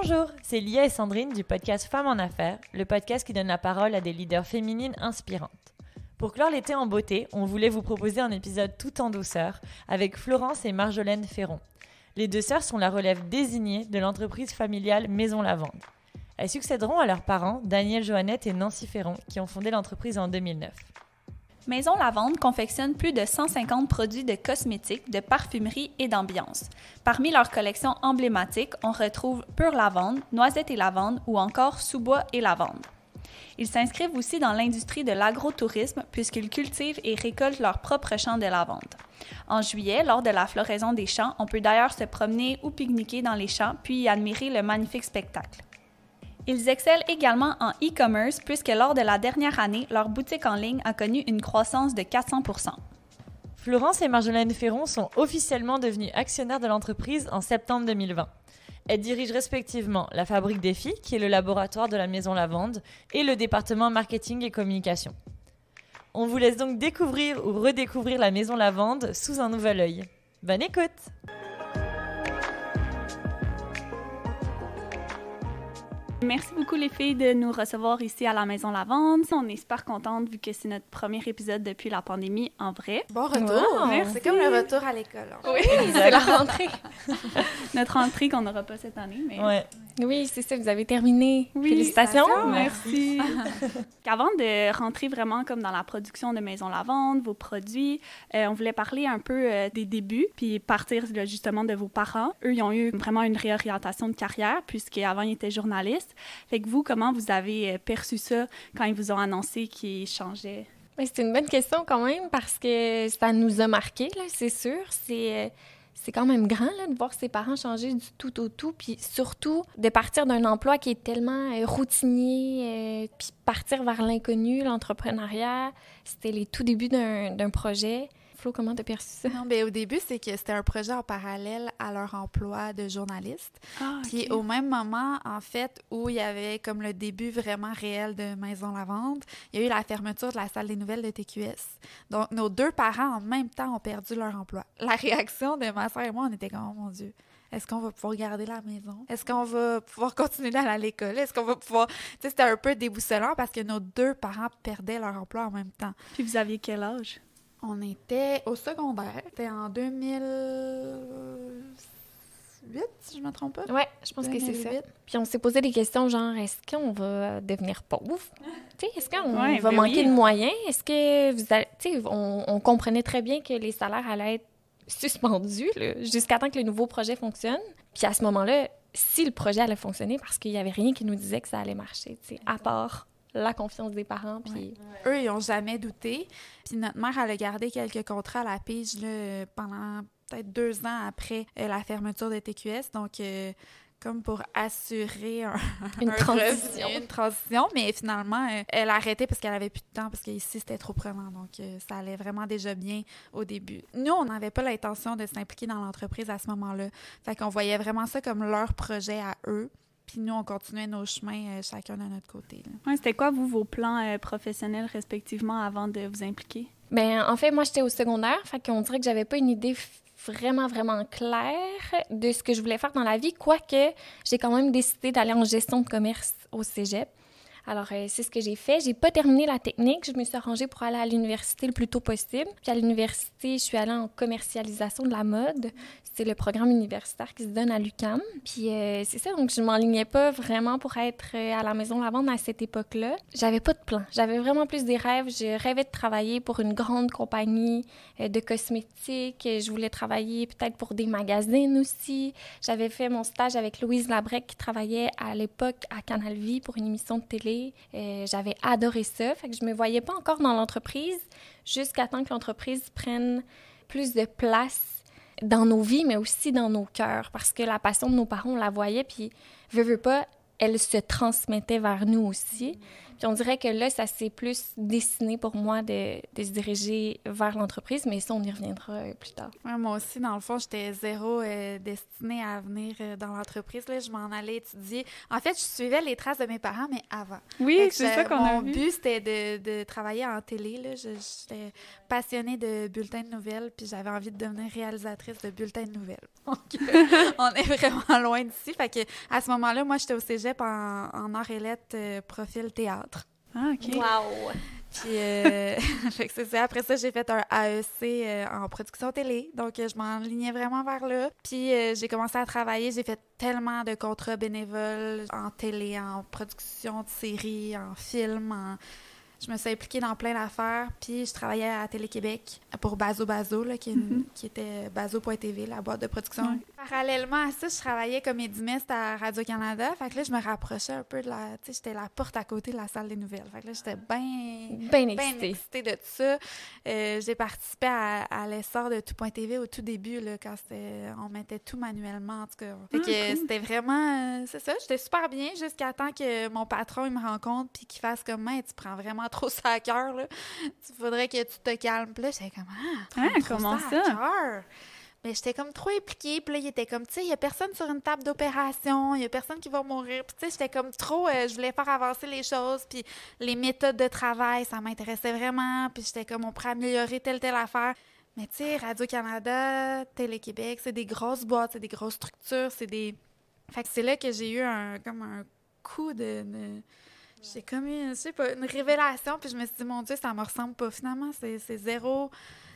Bonjour, c'est Lia et Sandrine du podcast Femmes en Affaires, le podcast qui donne la parole à des leaders féminines inspirantes. Pour clore l'été en beauté, on voulait vous proposer un épisode tout en douceur avec Florence et Marjolaine Ferron. Les deux sœurs sont la relève désignée de l'entreprise familiale Maison Lavande. Elles succéderont à leurs parents, Daniel Joannette et Nancy Ferron, qui ont fondé l'entreprise en 2009. Maison Lavande confectionne plus de 150 produits de cosmétiques, de parfumerie et d'ambiance. Parmi leurs collections emblématiques, on retrouve Pure Lavande, Noisette et Lavande ou encore Sous-bois et Lavande. Ils s'inscrivent aussi dans l'industrie de l'agrotourisme puisqu'ils cultivent et récoltent leurs propres champs de lavande. En juillet, lors de la floraison des champs, on peut d'ailleurs se promener ou pique-niquer dans les champs puis y admirer le magnifique spectacle. Ils excellent également en e-commerce puisque lors de la dernière année, leur boutique en ligne a connu une croissance de 400%. Florence et Marjolaine Ferron sont officiellement devenues actionnaires de l'entreprise en septembre 2020. Elles dirigent respectivement la Fabrique des Filles, qui est le laboratoire de la Maison Lavande, et le département marketing et communication. On vous laisse donc découvrir ou redécouvrir la Maison Lavande sous un nouvel œil. Bonne écoute! Merci beaucoup les filles de nous recevoir ici à la Maison Lavande. On est super contentes vu que c'est notre premier épisode depuis la pandémie en vrai. Bon retour! Wow. Merci. C'est comme le retour à l'école. Oui, C'est la rentrée. notre rentrée qu'on n'aura pas cette année, mais... Ouais. Oui, c'est ça, vous avez terminé. Oui, Félicitations. Merci. Avant de rentrer vraiment comme dans la production de Maison Lavande, vos produits, on voulait parler un peu des débuts, puis partir justement de vos parents. Eux, ils ont eu vraiment une réorientation de carrière, puisqu'avant, ils étaient journalistes. Fait que vous, comment vous avez perçu ça quand ils vous ont annoncé qu'ils changeaient? Mais c'est une bonne question quand même, parce que ça nous a marqués, là, c'est sûr. C'est quand même grand là, de voir ses parents changer du tout au tout, puis surtout de partir d'un emploi qui est tellement routinier, puis partir vers l'inconnu, l'entrepreneuriat. C'était les tout débuts d'un projet. Flo, comment t'as perçu ça? Non, ben, au début, c'est que c'était un projet en parallèle à leur emploi de journaliste. Puis au même moment, en fait, où il y avait comme le début vraiment réel de Maison Lavande, il y a eu la fermeture de la salle des nouvelles de TQS. Donc, nos deux parents, en même temps, ont perdu leur emploi. La réaction de ma soeur et moi, on était comme, oh mon Dieu, est-ce qu'on va pouvoir garder la maison? Est-ce qu'on va pouvoir continuer d'aller à l'école? Est-ce qu'on va pouvoir... Tu sais, c'était un peu déboussolant parce que nos deux parents perdaient leur emploi en même temps. Puis vous aviez quel âge? On était au secondaire. C'était en 2008, si je ne me trompe pas. Ouais, je pense que c'est ça. 2008. Puis on s'est posé des questions genre, est-ce qu'on va devenir pauvre? Tu sais, est-ce qu'on Ouais, va ben manquer oui. de moyens? Est-ce que vous allez... Tu sais, on comprenait très bien que les salaires allaient être suspendus là, jusqu'à temps que le nouveau projet fonctionne. Puis à ce moment-là, si le projet allait fonctionner, parce qu'il n'y avait rien qui nous disait que ça allait marcher, tu sais, à part la confiance des parents. Puis... Eux, ils n'ont jamais douté. Puis notre mère, elle a gardé quelques contrats à la pige là, pendant peut-être 2 ans après la fermeture de TQS. Donc, comme pour assurer Une un transition. revenu, une transition. Mais finalement, elle a arrêté parce qu'elle avait plus de temps, parce qu'ici, c'était trop prenant. Donc, ça allait vraiment déjà bien au début. Nous, on n'avait pas l'intention de s'impliquer dans l'entreprise à ce moment-là. Fait qu'on voyait vraiment ça comme leur projet à eux. Puis nous, on continuait nos chemins chacun de notre côté. Là. Ouais, c'était quoi, vous, vos plans professionnels respectivement avant de vous impliquer? Ben, en fait, moi, j'étais au secondaire, fait qu'on dirait que j'avais pas une idée vraiment claire de ce que je voulais faire dans la vie, quoique j'ai quand même décidé d'aller en gestion de commerce au cégep. Alors, c'est ce que j'ai fait. J'ai pas terminé la technique. Je me suis arrangée pour aller à l'université le plus tôt possible. Puis à l'université, je suis allée en commercialisation de la mode. C'est le programme universitaire qui se donne à l'UQAM. Puis c'est ça, donc je m'enlignais pas vraiment pour être à la Maison Lavande à cette époque-là. J'avais pas de plan. J'avais vraiment plus des rêves. Je rêvais de travailler pour une grande compagnie de cosmétiques. Je voulais travailler peut-être pour des magazines aussi. J'avais fait mon stage avec Louise Labrec qui travaillait à l'époque à Canal Vie pour une émission de télé. J'avais adoré ça. Fait que je me voyais pas encore dans l'entreprise jusqu'à temps que l'entreprise prenne plus de place dans nos vies, mais aussi dans nos cœurs. Parce que la passion de nos parents, on la voyait, puis veux pas, elle se transmettait vers nous aussi. Puis on dirait que là, ça s'est plus dessiné pour moi de se diriger vers l'entreprise, mais ça, on y reviendra plus tard. Ouais, moi aussi, dans le fond, j'étais zéro destinée à venir dans l'entreprise. Là, je m'en allais étudier. En fait, je suivais les traces de mes parents, mais avant. Oui, c'est ça qu'on a vu. Mon but, c'était de travailler en télé. Là. J'étais passionnée de bulletins de nouvelles, puis j'avais envie de devenir réalisatrice de bulletins de nouvelles. Donc, on est vraiment loin d'ici. Fait que, à ce moment-là, moi, j'étais au cégep en arts et lettres, profil théâtre. Ah, OK. Wow! Puis, fait que c'est ça. Après ça, j'ai fait un AEC en production télé. Donc, je m'enlignais vraiment vers là. Puis, j'ai commencé à travailler. J'ai fait tellement de contrats bénévoles en télé, en production de séries, en film, Je me suis impliquée dans plein d'affaires, puis je travaillais à Télé-Québec pour Bazo Bazo, là, qui était Bazo.tv, la boîte de production. Ouais. Parallèlement à ça, je travaillais comme édimiste à Radio-Canada. Fait que là, je me rapprochais un peu de la... Tu sais, j'étais la porte à côté de la salle des nouvelles. Fait que là, j'étais bien excitée de tout ça. J'ai participé à l'essor de Tout.tv au tout début, là, quand on mettait tout manuellement, en tout cas. Fait que c'était vraiment... c'est ça, j'étais super bien jusqu'à temps que mon patron, il me rencontre puis qu'il fasse comme, tu prends vraiment trop ça à cœur, là. Il faudrait que tu te calmes. Puis là, j'étais comme, comment ça? Mais j'étais comme trop impliquée. Puis là, il était comme, tu sais, il n'y a personne sur une table d'opération, il n'y a personne qui va mourir. Puis tu sais, j'étais comme trop, je voulais faire avancer les choses. Puis les méthodes de travail, ça m'intéressait vraiment. Puis j'étais comme, on pourrait améliorer telle affaire. Mais tu sais, Radio-Canada, Télé-Québec, c'est des grosses boîtes, c'est des grosses structures, c'est des... Fait que c'est là que j'ai eu un coup de... J'ai comme eu, je sais pas, une révélation, puis je me suis dit, mon Dieu, ça me ressemble pas. Finalement, c'est zéro.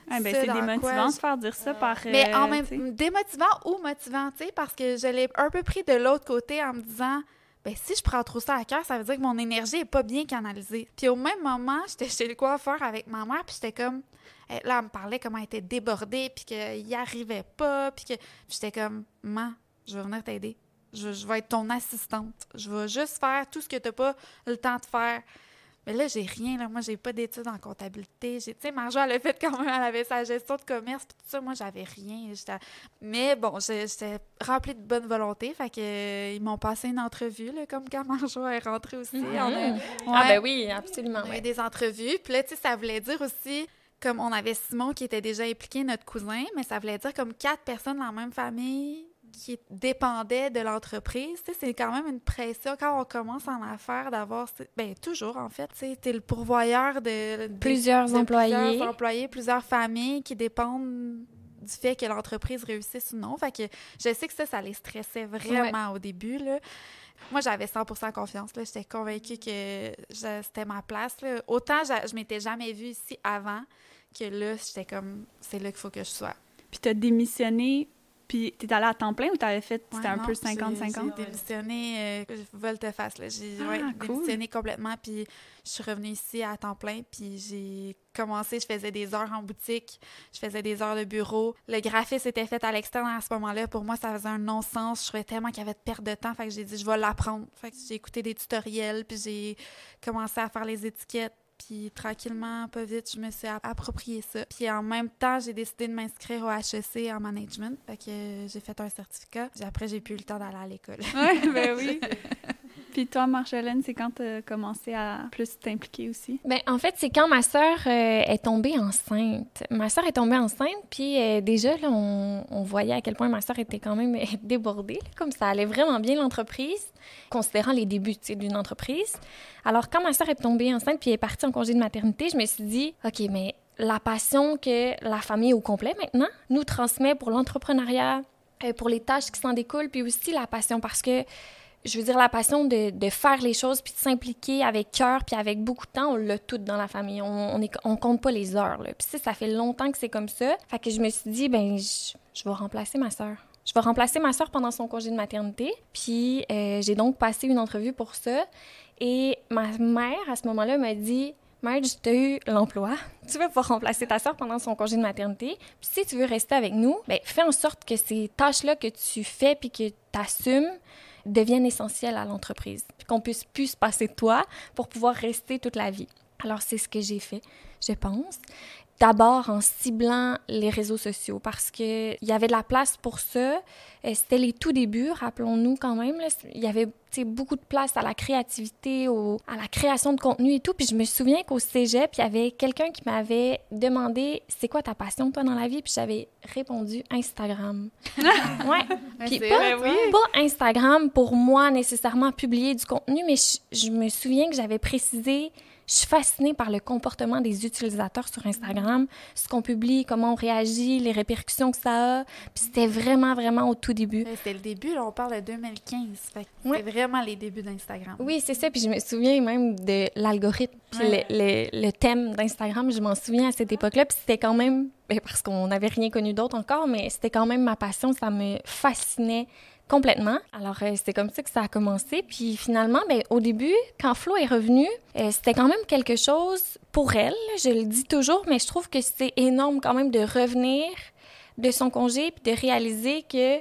Ah, ben, c'est démotivant de faire dire ça par... Mais en même temps, démotivant ou motivant, tu sais, parce que je l'ai un peu pris de l'autre côté en me disant, ben si je prends trop ça à cœur, ça veut dire que mon énergie est pas bien canalisée. Puis au même moment, j'étais chez le coiffeur avec ma mère, puis j'étais comme... Là, elle me parlait comment elle était débordée, puis qu'il n'y arrivait pas, puis j'étais comme, maman, je vais venir t'aider. Je vais être ton assistante. Je vais juste faire tout ce que tu n'as pas le temps de faire. Mais là, j'ai rien. Là. Moi, j'ai pas d'études en comptabilité. Tu sais, Marjo, elle a fait quand même, elle avait sa gestion de commerce puis tout ça. Moi, j'avais rien. Mais bon, j'étais remplie de bonne volonté. Fait que ils m'ont passé une entrevue, là, comme quand Marjo est rentrée aussi. Ah ben oui, absolument. On a eu des entrevues. Puis là, tu sais, ça voulait dire aussi... Comme on avait Simon qui était déjà impliqué, notre cousin, mais ça voulait dire comme 4 personnes dans la même famille qui dépendaient de l'entreprise. Tu sais, c'est quand même une pression quand on commence en affaires d'avoir... Bien, toujours, en fait. Tu sais, t'es le pourvoyeur de plusieurs employés. Plusieurs familles qui dépendent du fait que l'entreprise réussisse ou non. Fait que je sais que ça les stressait vraiment au début, là. Moi, j'avais 100% confiance. Là. J'étais convaincue que c'était ma place. Là. Autant je m'étais jamais vue ici avant que là, j'étais comme, c'est là qu'il faut que je sois. Puis t'as démissionné, puis t'es allée à temps plein ou t'avais fait, c'était un peu 50-50? J'ai démissionné, volte-face. J'ai démissionné complètement, puis je suis revenue ici à temps plein, puis j'ai commencé, je faisais des heures en boutique, je faisais des heures de bureau. Le graphisme était fait à l'externe à ce moment-là. Pour moi, ça faisait un non-sens. Je trouvais tellement qu'il y avait de perte de temps, fait que j'ai dit, je vais l'apprendre. Fait que j'ai écouté des tutoriels, puis j'ai commencé à faire les étiquettes. Puis tranquillement, pas vite, je me suis approprié ça. Puis en même temps, j'ai décidé de m'inscrire au HEC en management. Fait que j'ai fait un certificat. Puis après, j'ai plus eu le temps d'aller à l'école. Oui, ben oui. Puis toi, Marjolaine, c'est quand tu as commencé à plus t'impliquer aussi? Bien, en fait, c'est quand ma sœur est tombée enceinte. Ma sœur est tombée enceinte, puis déjà, là, on voyait à quel point ma sœur était quand même débordée. Là, comme ça allait vraiment bien l'entreprise, considérant les débuts d'une entreprise. Alors, quand ma sœur est tombée enceinte puis est partie en congé de maternité, je me suis dit, OK, mais la passion que la famille au complet, maintenant, nous transmet pour l'entrepreneuriat, pour les tâches qui s'en découlent, puis aussi la passion parce que je veux dire, la passion de faire les choses puis de s'impliquer avec cœur puis avec beaucoup de temps, on l'a tout dans la famille. On compte pas les heures, là. Puis ça fait longtemps que c'est comme ça. Fait que je me suis dit, ben je vais remplacer ma sœur. Je vais remplacer ma sœur pendant son congé de maternité. Puis j'ai donc passé une entrevue pour ça. Et ma mère, à ce moment-là, m'a dit... Marge, tu as eu l'emploi. Tu vas pouvoir remplacer ta sœur pendant son congé de maternité. Puis si tu veux rester avec nous, ben fais en sorte que ces tâches-là que tu fais puis que tu assumes deviennent essentielles à l'entreprise. Puis qu'on puisse plus se passer de toi pour pouvoir rester toute la vie. Alors, c'est ce que j'ai fait, je pense. d'abord en ciblant les réseaux sociaux parce qu'il y avait de la place pour ça. C'était les tout débuts, rappelons-nous quand même. Là. Il y avait beaucoup de place à la créativité, à la création de contenu et tout. Puis je me souviens qu'au cégep, il y avait quelqu'un qui m'avait demandé « C'est quoi ta passion, toi, dans la vie? » Puis j'avais répondu « Instagram. » Ouais. Puis pas Instagram pour moi, nécessairement, publier du contenu, mais je me souviens que j'avais précisé je suis fascinée par le comportement des utilisateurs sur Instagram, ce qu'on publie, comment on réagit, les répercussions que ça a. Puis c'était vraiment, vraiment au tout début. C'était le début, là, on parle de 2015. Fait que c'était vraiment les débuts d'Instagram. Oui, c'est ça. Puis je me souviens même de l'algorithme, puis le thème d'Instagram. Je m'en souviens à cette époque-là. Puis c'était quand même, parce qu'on n'avait rien connu d'autre encore, mais c'était quand même ma passion. Ça me fascinait complètement. Alors, c'était comme ça que ça a commencé. Puis finalement, au début, quand Flo est revenue, c'était quand même quelque chose pour elle. Je le dis toujours, mais je trouve que c'est énorme quand même de revenir de son congé puis de réaliser que,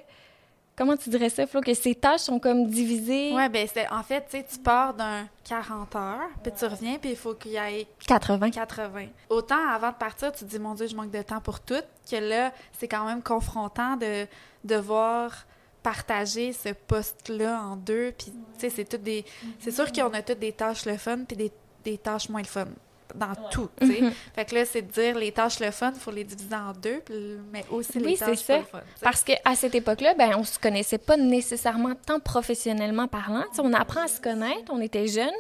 comment tu dirais ça, Flo, que ses tâches sont comme divisées. Oui, bien, en fait, tu sais, tu pars d'un 40 heures, puis tu reviens, puis il faut qu'il y ait 80. Autant, avant de partir, tu te dis, mon Dieu, je manque de temps pour tout, que là, c'est quand même confrontant de devoir partager ce poste-là en deux, puis tu sais, c'est sûr qu'on a toutes des tâches le fun, puis des tâches moins le fun, dans tout, tu sais. Fait que là, c'est de dire, les tâches le fun, il faut les diviser en deux, mais aussi les tâches pas le fun. T'sais. Parce qu'à cette époque-là, on se connaissait pas nécessairement tant professionnellement parlant. T'sais, on apprend à se connaître, on était jeunes,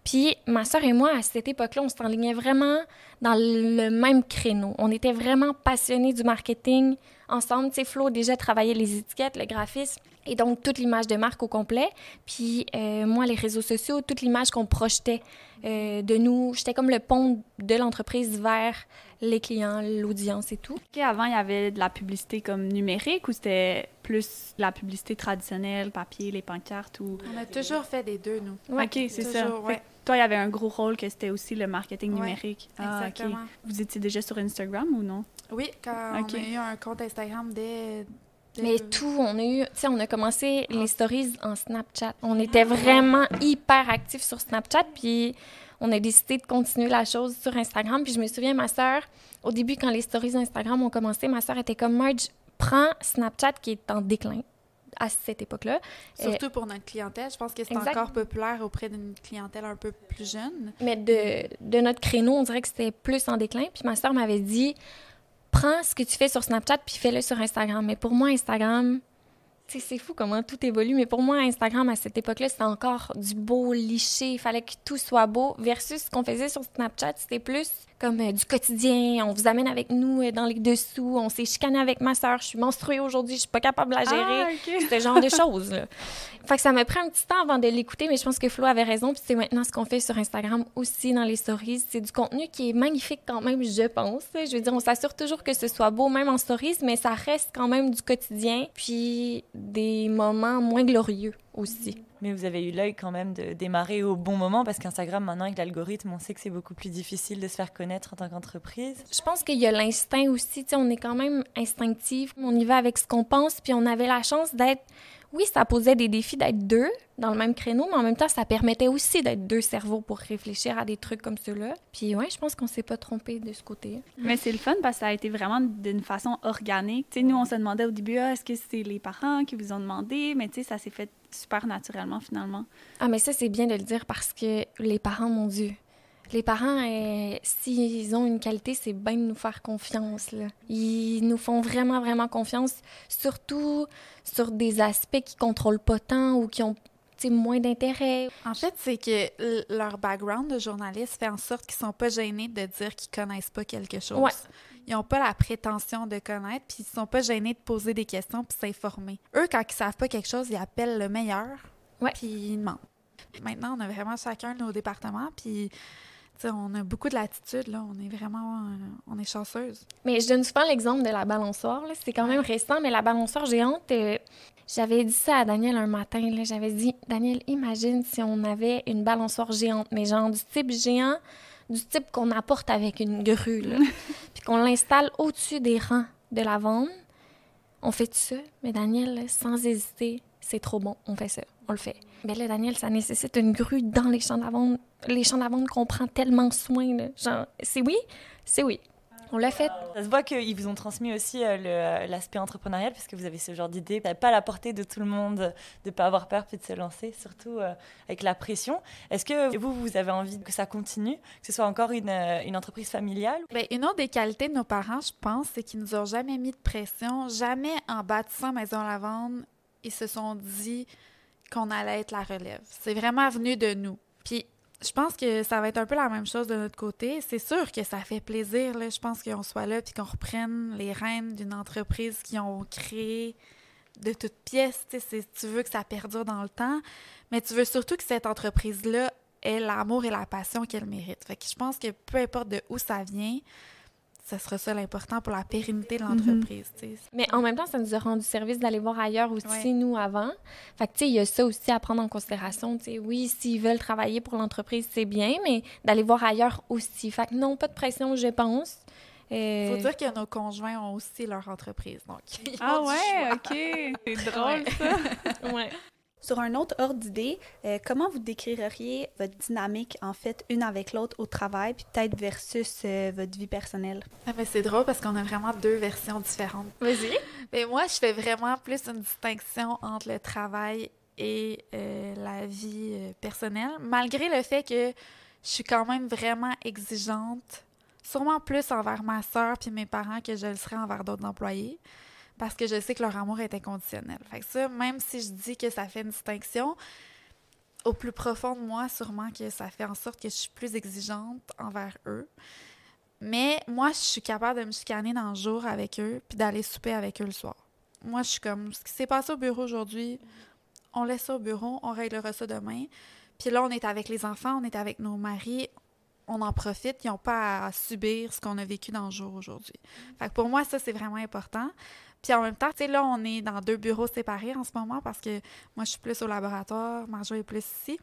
puis ma sœur et moi, à cette époque-là, on s'enlignait vraiment dans le même créneau. On était vraiment passionnés du marketing ensemble. Tu sais, Flo déjà travaillait les étiquettes, le graphisme, et donc toute l'image de marque au complet. Puis moi, les réseaux sociaux, toute l'image qu'on projetait de nous. J'étais comme le pont de l'entreprise vers les clients, l'audience et tout. Avant, il y avait de la publicité comme numérique ou c'était plus la publicité traditionnelle, papier, les pancartes ou... On a toujours fait des deux, nous. Ouais, OK, c'est ça. Ouais. Toi, il y avait un gros rôle que c'était aussi le marketing numérique. Exactement. OK. Vous étiez déjà sur Instagram ou non? Oui, quand on a eu un compte Instagram dès Mais tout, on a commencé les stories en Snapchat. On était vraiment hyper actifs sur Snapchat, puis on a décidé de continuer la chose sur Instagram. Puis je me souviens, ma sœur, au début, quand les stories Instagram ont commencé, ma sœur était comme « Marge, prends Snapchat qui est en déclin. » à cette époque-là. Surtout pour notre clientèle. Je pense que c'est encore populaire auprès d'une clientèle un peu plus jeune. Mais de notre créneau, on dirait que c'était plus en déclin. Puis ma sœur m'avait dit, prends ce que tu fais sur Snapchat puis fais-le sur Instagram. Mais pour moi, Instagram, tu sais, c'est fou comment tout évolue. Mais pour moi, Instagram, à cette époque-là, c'était encore du beau liché. Il fallait que tout soit beau. Versus ce qu'on faisait sur Snapchat, c'était plus comme du quotidien. On vous amène avec nous dans les dessous. On s'est chicané avec ma sœur. Je suis menstruée aujourd'hui. Je suis pas capable de la gérer. Ce genre de choses, là. Fait que ça m'a pris un petit temps avant de l'écouter, mais je pense que Flo avait raison. Puis c'est maintenant ce qu'on fait sur Instagram aussi dans les stories. C'est du contenu qui est magnifique quand même, je pense. Je veux dire, on s'assure toujours que ce soit beau, même en stories, mais ça reste quand même du quotidien. Puis des moments moins glorieux aussi. Mais vous avez eu l'œil quand même de démarrer au bon moment parce qu'Instagram, maintenant, avec l'algorithme, on sait que c'est beaucoup plus difficile de se faire connaître en tant qu'entreprise. Je pense qu'il y a l'instinct aussi. Tu sais, on est quand même instinctif. On y va avec ce qu'on pense. Puis on avait la chance d'être... Oui, ça posait des défis d'être deux dans le même créneau, mais en même temps, ça permettait aussi d'être deux cerveaux pour réfléchir à des trucs comme ceux-là. Puis ouais, je pense qu'on s'est pas trompé de ce côté. Mais c'est le fun parce que ça a été vraiment d'une façon organique. Tu sais, nous, on se demandait au début, est-ce que c'est les parents qui vous ont demandé? Mais tu sais, ça s'est fait super naturellement, finalement. Ah, mais ça, c'est bien de le dire parce que les parents, mon Dieu... Les parents, s'ils ont une qualité, c'est bien de nous faire confiance, là. Ils nous font vraiment, vraiment confiance, surtout sur des aspects qu'ils ne contrôlent pas tant ou qui ont moins d'intérêt. En fait, c'est que leur background de journaliste fait en sorte qu'ils ne sont pas gênés de dire qu'ils ne connaissent pas quelque chose. Ouais. Ils n'ont pas la prétention de connaître, puis ils ne sont pas gênés de poser des questions puis s'informer. Eux, quand ils ne savent pas quelque chose, ils appellent le meilleur, puis ils demandent. Maintenant, on a vraiment chacun nos départements, puis... T'sais, on a beaucoup de latitude, là. On est chanceuse. Mais je donne souvent l'exemple de la balançoire, là. C'est quand même récent, mais la balançoire géante, j'avais dit ça à Daniel un matin, là. J'avais dit, Daniel, imagine si on avait une balançoire géante, mais genre du type géant, du type qu'on apporte avec une grue, là. Puis qu'on l'installe au-dessus des rangs de la vente. On fait ça, mais Daniel, là, sans hésiter, c'est trop bon, on fait ça, on le fait. Mais là, Daniel, ça nécessite une grue dans les champs d'avant. Les champs d'avant qu'on prend tellement soin, là. Genre, c'est oui. On l'a fait. Ça se voit qu'ils vous ont transmis aussi l'aspect entrepreneurial, parce que vous avez ce genre d'idée. Vous n'avez pas à la portée de tout le monde, de ne pas avoir peur puis de se lancer, surtout avec la pression. Est-ce que vous avez envie que ça continue, que ce soit encore une entreprise familiale? Bien, une autre des qualités de nos parents, je pense, c'est qu'ils nous ont jamais mis de pression. Jamais en bâtissant Maison Lavande, ils se sont dit qu'on allait être la relève. C'est vraiment venu de nous. Puis, je pense que ça va être un peu la même chose de notre côté. C'est sûr que ça fait plaisir, là. Je pense qu'on soit là puis qu'on reprenne les rênes d'une entreprise qu'ils ont créée de toutes pièces. Tu veux que ça perdure dans le temps, mais tu veux surtout que cette entreprise-là ait l'amour et la passion qu'elle mérite. Fait que je pense que peu importe de où ça vient, ça sera ça l'important pour la pérennité de l'entreprise. Mais en même temps, ça nous a rendu service d'aller voir ailleurs aussi, nous, avant. Fait que, tu sais, il y a ça aussi à prendre en considération. T'sais, oui, s'ils veulent travailler pour l'entreprise, c'est bien, mais d'aller voir ailleurs aussi. Fait que non, pas de pression, je pense. Faut dire que nos conjoints ont aussi leur entreprise. Donc, ah ouais, OK. C'est drôle, ça. Ouais. Sur un autre ordre d'idée, comment vous décririez votre dynamique, en fait, une avec l'autre au travail, puis peut-être versus votre vie personnelle? Ah ben c'est drôle parce qu'on a vraiment deux versions différentes. Vas-y. Ben moi, je fais vraiment plus une distinction entre le travail et la vie personnelle, malgré le fait que je suis quand même vraiment exigeante, sûrement plus envers ma sœur puis mes parents que je le serais envers d'autres employés. Parce que je sais que leur amour est inconditionnel. Fait que ça, même si je dis que ça fait une distinction, au plus profond de moi, sûrement que ça fait en sorte que je suis plus exigeante envers eux. Mais moi, je suis capable de me chicaner dans le jour avec eux puis d'aller souper avec eux le soir. Moi, je suis comme, ce qui s'est passé au bureau aujourd'hui, on laisse ça au bureau, on réglera ça demain. Puis là, on est avec les enfants, on est avec nos maris, on en profite, ils n'ont pas à subir ce qu'on a vécu dans le jour aujourd'hui. Fait que pour moi, ça, c'est vraiment important. Puis en même temps, tu sais, là, on est dans 2 bureaux séparés en ce moment parce que moi, je suis plus au laboratoire, Marjo est plus ici.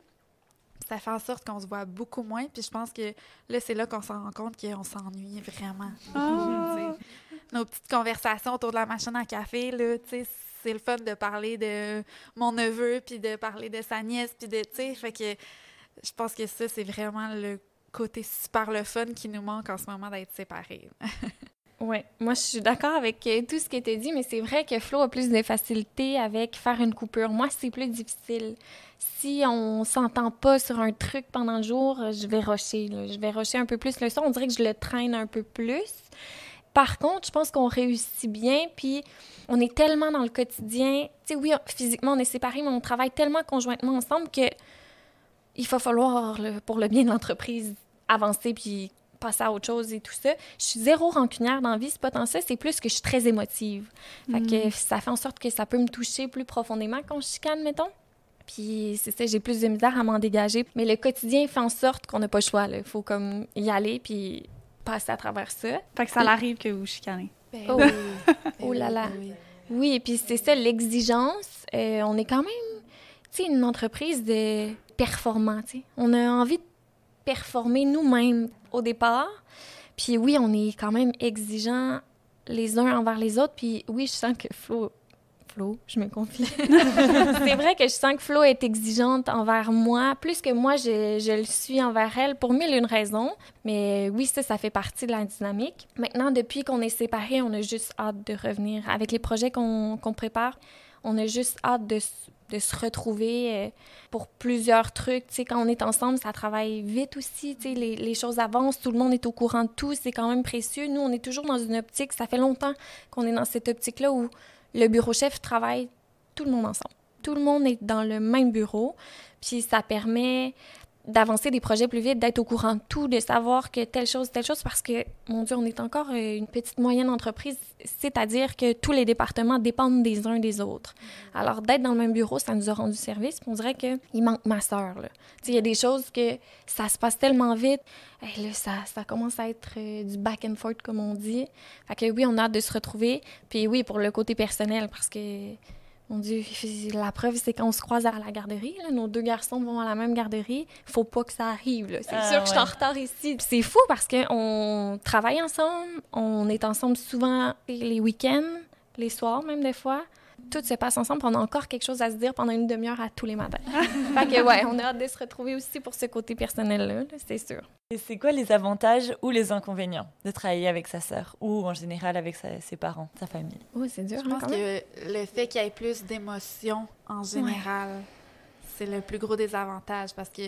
Ça fait en sorte qu'on se voit beaucoup moins. Puis je pense que là, c'est là qu'on se rend compte qu'on s'ennuie vraiment. Oh. Nos petites conversations autour de la machine à café, là, tu sais, c'est le fun de parler de mon neveu, puis de parler de sa nièce, puis de, tu sais, fait que je pense que ça, c'est vraiment le côté super le fun qui nous manque en ce moment d'être séparés. Oui, moi je suis d'accord avec tout ce qui était dit, mais c'est vrai que Flo a plus de facilité avec faire une coupure. Moi, c'est plus difficile. Si on s'entend pas sur un truc pendant le jour, je vais rusher. Je vais rusher un peu plus le soir. On dirait que je le traîne un peu plus. Par contre, je pense qu'on réussit bien, puis on est tellement dans le quotidien. Tu sais, oui, physiquement, on est séparés, mais on travaille tellement conjointement ensemble que il va falloir, pour le bien de l'entreprise, avancer, puis passer à autre chose et tout ça. Je suis zéro rancunière dans la vie, c'est pas tant ça, c'est plus que je suis très émotive. Fait que ça fait en sorte que ça peut me toucher plus profondément quand je chicane, mettons. Puis c'est ça, j'ai plus de misère à m'en dégager. Mais le quotidien fait en sorte qu'on n'a pas le choix, là. Il faut comme y aller puis passer à travers ça. Fait que ça l'arrive que vous chicanez. Oh, oh là là. Oui, et puis c'est ça, l'exigence. On est quand même, tu sais, une entreprise de performants, tu sais. On a envie de performer nous-mêmes au départ. Puis oui, on est quand même exigeants les uns envers les autres. Puis oui, je sens que Flo, je me confie. C'est vrai que je sens que Flo est exigeante envers moi, plus que moi, je le suis envers elle pour 1001 raisons. Mais oui, ça fait partie de la dynamique. Maintenant, depuis qu'on est séparés, on a juste hâte de revenir. Avec les projets qu'on prépare, on a juste hâte de se retrouver pour plusieurs trucs. Tu sais, quand on est ensemble, ça travaille vite aussi. Tu sais, les choses avancent, tout le monde est au courant de tout, c'est quand même précieux. Nous, on est toujours dans une optique, ça fait longtemps qu'on est dans cette optique-là où le bureau-chef travaille tout le monde ensemble. Tout le monde est dans le même bureau, puis ça permet d'avancer des projets plus vite, d'être au courant de tout, de savoir que telle chose, parce que, mon Dieu, on est encore une petite moyenne entreprise, c'est-à-dire que tous les départements dépendent des uns des autres. Alors, d'être dans le même bureau, ça nous a rendu service, puis on dirait qu'il manque ma sœur, là. Tu sais, il y a des choses que ça se passe tellement vite, et là, ça commence à être du back and forth, comme on dit. Fait que oui, on a hâte de se retrouver, puis oui, pour le côté personnel, parce que... Mon Dieu, la preuve, c'est quand on se croise à la garderie, là, nos 2 garçons vont à la même garderie, faut pas que ça arrive. Là. C'est sûr que je suis en retard ici. Puis c'est fou parce qu'on travaille ensemble, on est ensemble souvent les week-ends, les soirs même des fois. Tout se passe ensemble, puis on a encore quelque chose à se dire pendant une demi-heure à tous les matins. Fait que ouais, on a hâte de se retrouver aussi pour ce côté personnel-là, là, c'est sûr. Et c'est quoi les avantages ou les inconvénients de travailler avec sa sœur ou en général avec ses parents, sa famille? Oh, c'est dur, Je pense quand même. que le fait qu'il y ait plus d'émotions en général, c'est le plus gros désavantage parce que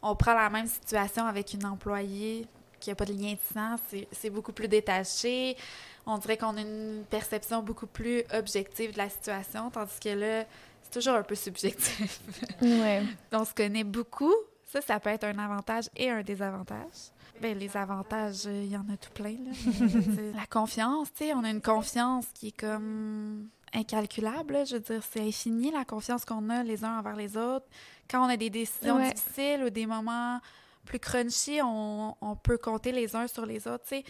on prend la même situation avec une employée qui n'a pas de lien de sang, c'est beaucoup plus détaché. On dirait qu'on a une perception beaucoup plus objective de la situation, tandis que là, c'est toujours un peu subjectif. Ouais. On se connaît beaucoup. Ça peut être un avantage et un désavantage. Bien, les avantages, il y en a tout plein, là. Mais, la confiance, tu sais, on a une confiance qui est comme incalculable, là. Je veux dire, c'est infini, la confiance qu'on a les uns envers les autres. Quand on a des décisions difficiles ou des moments plus crunchy, on peut compter les uns sur les autres, tu sais.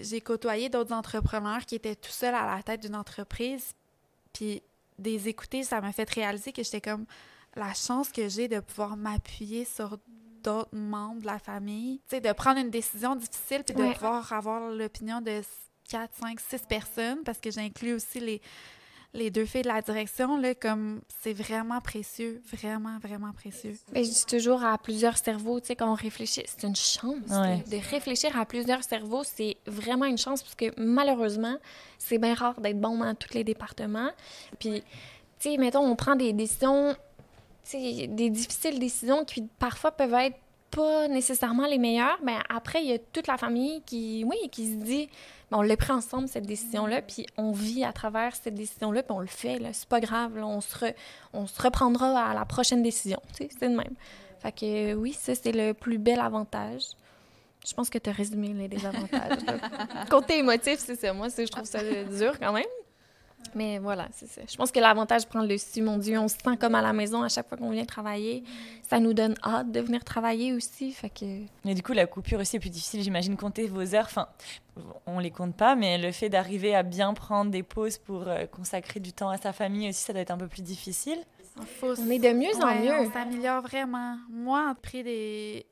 J'ai côtoyé d'autres entrepreneurs qui étaient tout seuls à la tête d'une entreprise, puis des écouter, ça m'a fait réaliser que j'étais comme la chance que j'ai de pouvoir m'appuyer sur d'autres membres de la famille, tu sais, de prendre une décision difficile puis de pouvoir avoir l'opinion de 4, 5, 6 personnes, parce que j'inclus aussi les 2 filles de la direction, là, comme c'est vraiment précieux, vraiment, vraiment précieux. Mais je dis toujours à plusieurs cerveaux, tu sais, quand on réfléchit, c'est une chance. De réfléchir à plusieurs cerveaux, c'est vraiment une chance, parce que malheureusement, c'est bien rare d'être bon dans tous les départements. Puis, tu sais, mettons, on prend des décisions, tu sais, des difficiles décisions qui parfois peuvent être pas nécessairement les meilleures, mais après, il y a toute la famille qui se dit, on l'a pris ensemble, cette décision-là, puis on vit à travers cette décision-là, puis on le fait, là, c'est pas grave, là, on se reprendra à la prochaine décision, tu sais, c'est le même. Fait que oui, ça, c'est le plus bel avantage. Je pense que tu as résumé les désavantages. Côté émotif, c'est ça. Moi, je trouve ça dur quand même. Mais voilà, c'est ça. Je pense que l'avantage prend le dessus, mon Dieu. On se sent comme à la maison à chaque fois qu'on vient travailler. Ça nous donne hâte de venir travailler aussi, fait que... Mais du coup, la coupure aussi est plus difficile. J'imagine compter vos heures. Enfin, on les compte pas, mais le fait d'arriver à bien prendre des pauses pour consacrer du temps à sa famille aussi, ça doit être un peu plus difficile. On est de mieux en mieux. On s'améliore vraiment. Moi,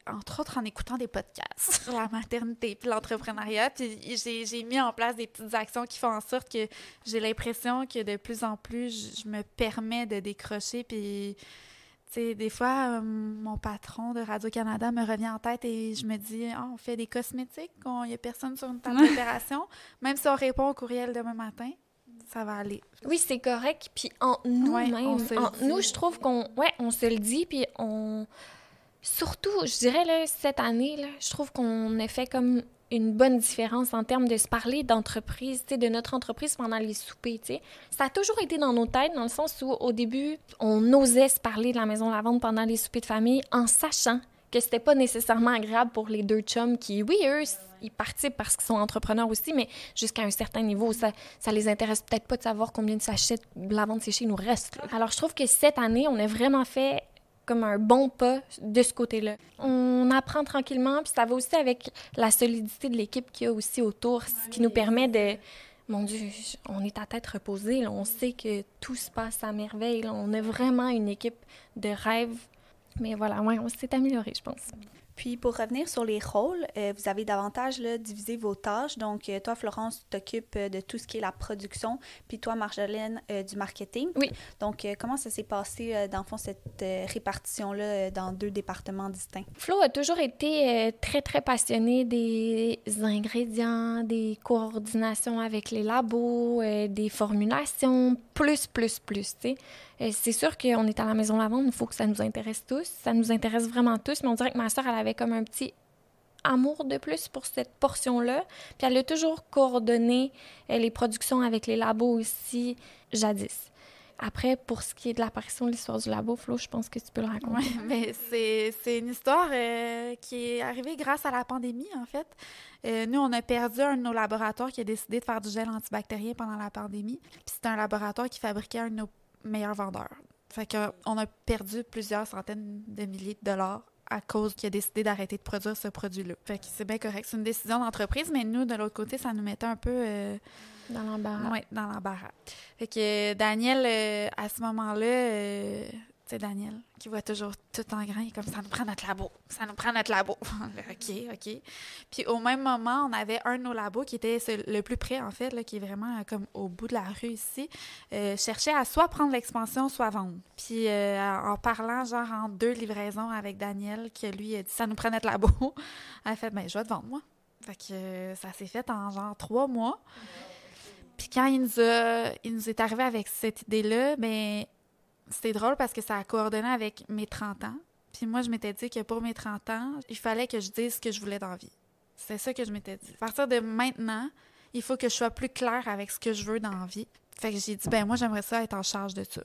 entre autres, en écoutant des podcasts sur la maternité puis l'entrepreneuriat, puis j'ai mis en place des petites actions qui font en sorte que j'ai l'impression que de plus en plus, je me permets de décrocher. Puis, tu sais, des fois, mon patron de Radio-Canada me revient en tête et je me dis, on fait des cosmétiques, il n'y a personne sur une table d'opération. Même si on répond au courriel demain matin, ça va aller. Oui, c'est correct. Puis en nous-mêmes, nous, je trouve qu'on se le dit, puis surtout, je dirais, là, cette année, là, je trouve qu'on a fait comme une bonne différence en termes de se parler d'entreprise, tu sais, de notre entreprise pendant les soupers, tu sais. Ça a toujours été dans nos têtes, dans le sens où, au début, on osait se parler de la Maison Lavande pendant les soupers de famille en sachant que c'était pas nécessairement agréable pour les 2 chums qui, oui, eux, ils participent parce qu'ils sont entrepreneurs aussi, mais jusqu'à un certain niveau, ça les intéresse peut-être pas de savoir combien de sachets de lavande séchée nous reste. Là. Alors, je trouve que cette année, on a vraiment fait comme un bon pas de ce côté-là. On apprend tranquillement, puis ça va aussi avec la solidité de l'équipe qu'il y a aussi autour, ce qui nous permet de... Mon Dieu, on est à tête reposée, là. On sait que tout se passe à merveille, là. On a vraiment une équipe de rêve. Mais voilà, on s'est amélioré, je pense. Puis, pour revenir sur les rôles, vous avez davantage là, divisé vos tâches. Donc, toi, Florence, tu t'occupes de tout ce qui est la production, puis toi, Marjolaine, du marketing. Oui. Donc, comment ça s'est passé, dans le fond, cette répartition-là dans 2 départements distincts? Flo a toujours été très, très passionné des ingrédients, des coordinations avec les labos, des formulations, plus, tu sais. C'est sûr qu'on est à la Maison Lavande, il faut que ça nous intéresse tous. Ça nous intéresse vraiment tous, mais on dirait que ma sœur, elle avait comme un petit amour de plus pour cette portion-là. Puis elle a toujours coordonné les productions avec les labos aussi, jadis. Après, pour ce qui est de l'apparition de l'histoire du labo, Flo, je pense que tu peux le raconter. Oui, mais c'est une histoire qui est arrivée grâce à la pandémie, en fait. Nous, on a perdu un de nos laboratoires qui a décidé de faire du gel antibactérien pendant la pandémie. Puis c'est un laboratoire qui fabriquait un de nos meilleurs vendeurs. Fait qu'on a perdu plusieurs centaines de milliers de dollars à cause qu'il a décidé d'arrêter de produire ce produit-là. Fait que c'est bien correct. C'est une décision d'entreprise, mais nous, de l'autre côté, ça nous mettait un peu... dans l'embarras. Oui, dans l'embarras. Fait que Daniel, à ce moment-là, sais, Daniel, qui voit toujours tout en grand, il est comme, ça nous prend notre labo, ça nous prend notre labo. OK. Puis au même moment, on avait un de nos labos qui était le plus près, en fait, là, qui est vraiment comme au bout de la rue ici, cherchait à soit prendre l'expansion, soit vendre. Puis en parlant, genre, en 2 livraisons avec Daniel, qui lui a dit, ça nous prend notre labo, elle a fait, ben je vais te vendre, moi. Fait que ça s'est fait en genre 3 mois. Puis quand il nous est arrivé avec cette idée-là, ben c'était drôle parce que ça a coordonné avec mes 30 ans. Puis moi, je m'étais dit que pour mes 30 ans, il fallait que je dise ce que je voulais dans la vie. C'est ça que je m'étais dit. À partir de maintenant, il faut que je sois plus claire avec ce que je veux dans la vie. Fait que j'ai dit, ben moi, j'aimerais ça être en charge de ça.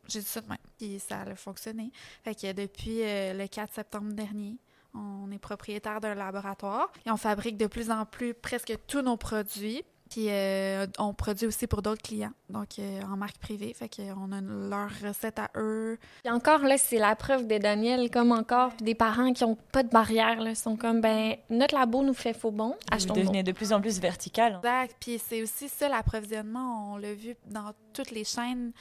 J'ai dit ça de même. Puis ça a fonctionné. Fait que depuis le 4 septembre dernier, on est propriétaire d'un laboratoire et on fabrique de plus en plus presque tous nos produits. Puis on produit aussi pour d'autres clients, donc en marque privée. Fait qu'on a leur recette à eux. Puis encore, là, c'est la preuve de Daniel, comme encore, puis des parents qui n'ont pas de barrière, là, sont comme, ben notre labo nous fait faux bon, achetons. Vous devenez de plus en plus vertical. Exact. Puis c'est aussi ça, l'approvisionnement. On l'a vu dans toutes les chaînes.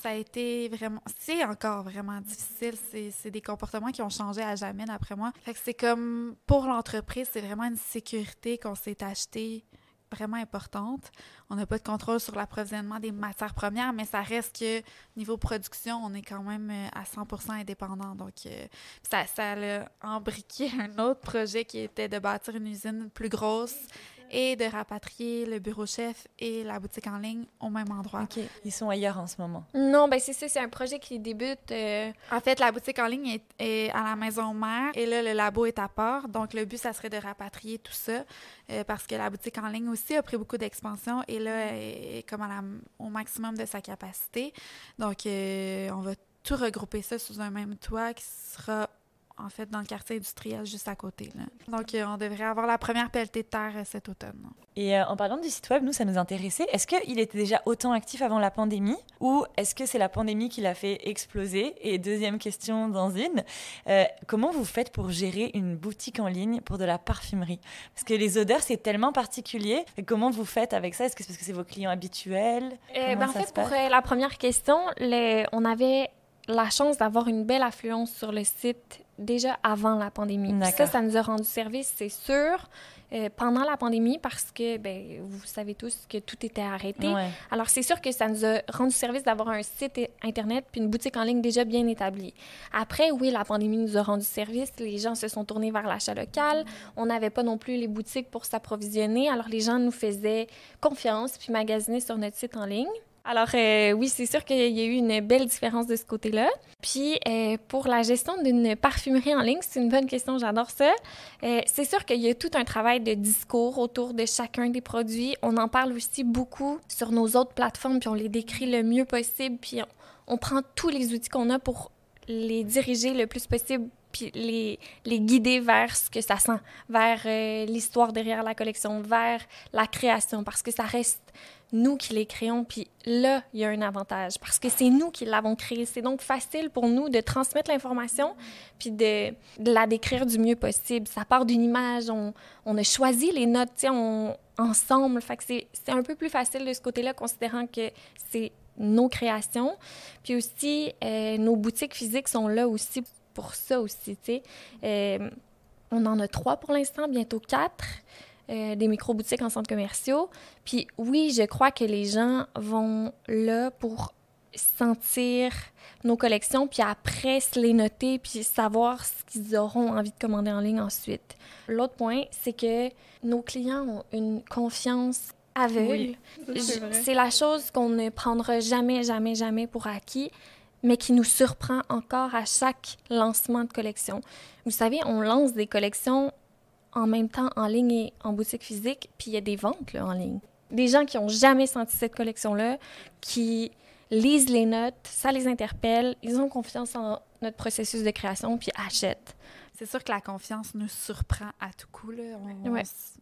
Ça a été vraiment... C'est encore vraiment difficile. C'est des comportements qui ont changé à jamais, d'après moi. Fait que c'est comme, pour l'entreprise, c'est vraiment une sécurité qu'on s'est acheté vraiment importante. On n'a pas de contrôle sur l'approvisionnement des matières premières, mais ça reste que, niveau production, on est quand même à 100% indépendant. Donc, ça a embriqué un autre projet qui était de bâtir une usine plus grosse et de rapatrier le bureau chef et la boutique en ligne au même endroit. OK. Ils sont ailleurs en ce moment. Non, ben c'est ça, c'est un projet qui débute. En fait, la boutique en ligne est à la maison mère et là, le labo est à part. Donc, le but, ça serait de rapatrier tout ça parce que la boutique en ligne aussi a pris beaucoup d'expansion et là, est comme au maximum de sa capacité. Donc, on va tout regrouper ça sous un même toit qui sera en fait, dans le quartier industriel juste à côté. Là. Donc, on devrait avoir la première pelletée de terre cet automne. Et en parlant du site web, nous, ça nous intéressait. Est-ce qu'il était déjà autant actif avant la pandémie ou est-ce que c'est la pandémie qui l'a fait exploser? Et deuxième question dans une, comment vous faites pour gérer une boutique en ligne pour de la parfumerie? Parce que les odeurs, c'est tellement particulier. Et comment vous faites avec ça? Est-ce que c'est parce que c'est vos clients habituels? En fait, pour la première question, on avait la chance d'avoir une belle affluence sur le site déjà avant la pandémie. Ça nous a rendu service, c'est sûr, pendant la pandémie parce que, ben, vous savez tous que tout était arrêté. Ouais. Alors, c'est sûr que ça nous a rendu service d'avoir un site Internet puis une boutique en ligne déjà bien établie. Après, oui, la pandémie nous a rendu service. Les gens se sont tournés vers l'achat local. On n'avait pas non plus les boutiques pour s'approvisionner. Alors, les gens nous faisaient confiance puis magasinaient sur notre site en ligne. Alors, oui, c'est sûr qu'il y a eu une belle différence de ce côté-là. Puis, pour la gestion d'une parfumerie en ligne, c'est une bonne question, j'adore ça. C'est sûr qu'il y a tout un travail de discours autour de chacun des produits. On en parle aussi beaucoup sur nos autres plateformes, puis on les décrit le mieux possible, puis on prend tous les outils qu'on a pour les diriger le plus possible, puis les guider vers ce que ça sent, vers l'histoire derrière la collection, vers la création, parce que ça reste nous qui les créons, puis là, il y a un avantage, parce que c'est nous qui l'avons créé. C'est donc facile pour nous de transmettre l'information, puis de la décrire du mieux possible. Ça part d'une image, on a choisi les notes, ensemble, fait que c'est un peu plus facile de ce côté-là, considérant que c'est nos créations. Puis aussi, nos boutiques physiques sont là aussi pour ça aussi, tu sais. On en a 3 pour l'instant, bientôt 4. Des micro-boutiques en centres commerciaux. Puis oui, je crois que les gens vont là pour sentir nos collections, puis après se les noter, puis savoir ce qu'ils auront envie de commander en ligne ensuite. L'autre point, c'est que nos clients ont une confiance aveugle. Oui, c'est la chose qu'on ne prendra jamais, jamais, jamais pour acquis, mais qui nous surprend encore à chaque lancement de collection. Vous savez, on lance des collections en même temps en ligne et en boutique physique, puis il y a des ventes là, en ligne. Des gens qui n'ont jamais senti cette collection-là, qui lisent les notes, ça les interpelle, ils ont confiance en notre processus de création, puis achètent. C'est sûr que la confiance nous surprend à tout coup. Là.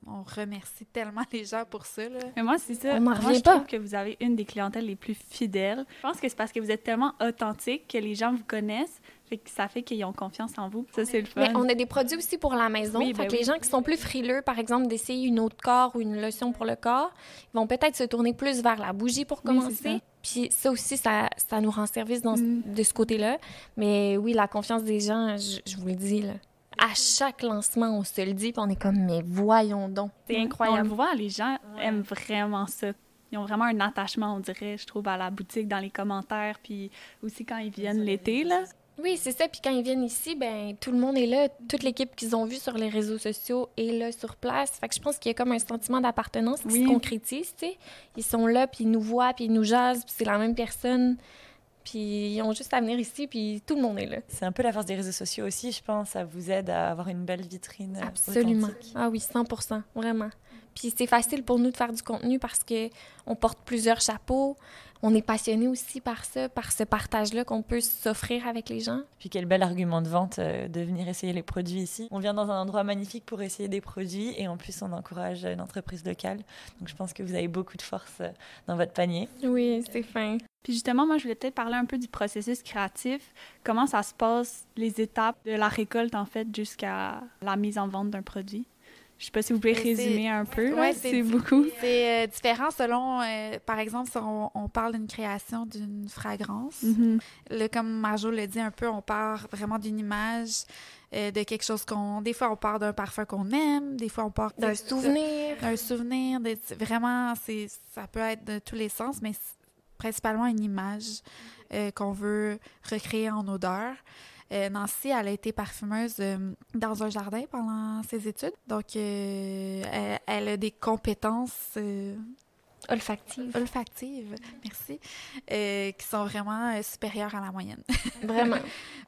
On remercie tellement les gens pour ça. Là. Mais moi, c'est ça. Moi, je trouve que vous avez une des clientèles les plus fidèles. Je pense que c'est parce que vous êtes tellement authentique que les gens vous connaissent. Ça fait qu'ils ont confiance en vous. Ça, c'est le fun. Mais on a des produits aussi pour la maison. Oui, fait que les gens qui sont plus frileux, par exemple, d'essayer une eau de corps ou une lotion pour le corps, ils vont peut-être se tourner plus vers la bougie pour commencer. Puis ça aussi, ça nous rend service de ce côté-là. Mais oui, la confiance des gens, je vous le dis, là. À chaque lancement, on se le dit, puis on est comme, mais voyons donc. C'est incroyable. On le voit, les gens aiment vraiment ça. Ils ont vraiment un attachement, on dirait, je trouve, à la boutique, dans les commentaires, puis aussi quand ils viennent l'été, là. Oui, c'est ça. Puis quand ils viennent ici, ben tout le monde est là. Toute l'équipe qu'ils ont vue sur les réseaux sociaux est là sur place. Fait que je pense qu'il y a comme un sentiment d'appartenance qui se concrétise, tu sais. Ils sont là, puis ils nous voient, puis ils nous jasent, puis c'est la même personne. Puis ils ont juste à venir ici, puis tout le monde est là. C'est un peu la force des réseaux sociaux aussi, je pense. Ça vous aide à avoir une belle vitrine. Absolument. Authentique. Ah oui, 100%, vraiment. Puis c'est facile pour nous de faire du contenu parce qu'on porte plusieurs chapeaux. On est passionné aussi par ça, par ce partage-là qu'on peut s'offrir avec les gens. Puis quel bel argument de vente de venir essayer les produits ici. On vient dans un endroit magnifique pour essayer des produits et en plus on encourage une entreprise locale. Donc je pense que vous avez beaucoup de force dans votre panier. Oui, c'est fin. Puis justement, moi, je voulais peut-être parler un peu du processus créatif. Comment ça se passe, les étapes de la récolte, en fait, jusqu'à la mise en vente d'un produit? Je ne sais pas si vous pouvez résumer un peu. Oui, c'est beaucoup. C'est différent selon, par exemple, si on parle d'une création d'une fragrance. Là, comme Marjo l'a dit un peu, on part vraiment d'une image, de quelque chose des fois, on part d'un parfum qu'on aime, des fois, on part d'un souvenir. D'un souvenir. Vraiment, ça peut être de tous les sens, mais principalement une image qu'on veut recréer en odeur. Nancy, elle a été parfumeuse dans un jardin pendant ses études. Donc, elle a des compétences olfactives, merci, qui sont vraiment supérieures à la moyenne. Vraiment.